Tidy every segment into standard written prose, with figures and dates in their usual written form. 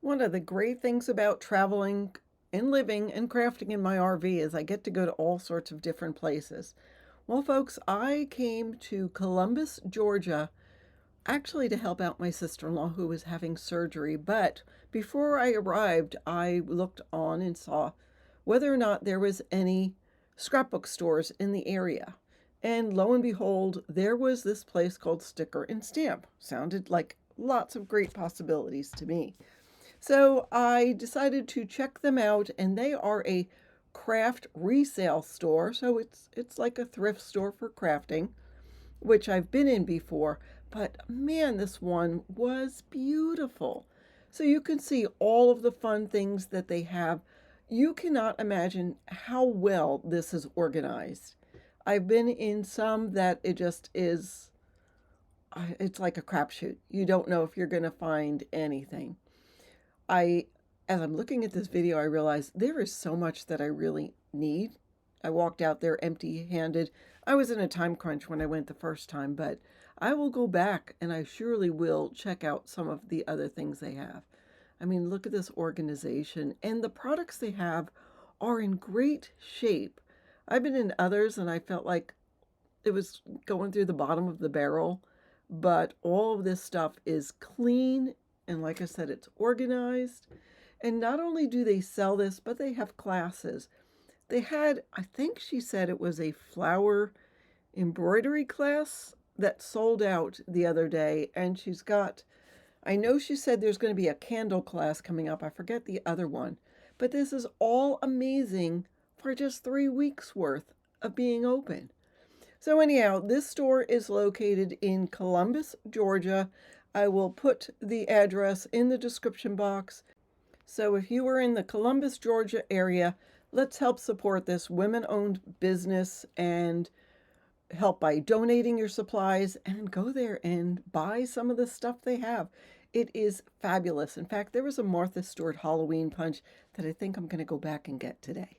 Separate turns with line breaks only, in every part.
One of the great things about traveling and living and crafting in my RV is I get to go to all sorts of different places. Well, folks, I came to Columbus, Georgia, actually to help out my sister-in-law who was having surgery. But before I arrived, I looked on and saw whether or not there was any scrapbook stores in the area. And lo and behold, there was this place called Sticker and Stamp. Sounded like lots of great possibilities to me. So I decided to check them out, and they are a craft resale store. So it's like a thrift store for crafting, which I've been in before. But man, this one was beautiful. So you can see all of the fun things that they have. You cannot imagine how well this is organized. I've been in some that it just is, it's like a crapshoot. You don't know if you're going to find anything. I, as I'm looking at this video, I realize there is so much that I really need. I walked out there empty handed. I was in a time crunch when I went the first time, but I will go back and I surely will check out some of the other things they have. I mean, look at this organization, and the products they have are in great shape. I've been in others and I felt like it was going through the bottom of the barrel, but all of this stuff is clean, and like I said, it's organized. And not only do they sell this, but they have classes. They had, I think she said it was a flower embroidery class that sold out the other day. And she's got, I know she said there's going to be a candle class coming up. I forget the other one. But this is all amazing for just 3 weeks worth of being open. So anyhow, this store is located in Columbus, Georgia. I will put the address in the description box. So if you are in the Columbus, Georgia area, let's help support this women-owned business and help by donating your supplies and go there and buy some of the stuff they have. It is fabulous. In fact, there was a Martha Stewart Halloween punch that I think I'm going to go back and get today.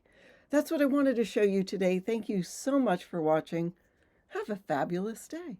That's what I wanted to show you today. Thank you so much for watching. Have a fabulous day.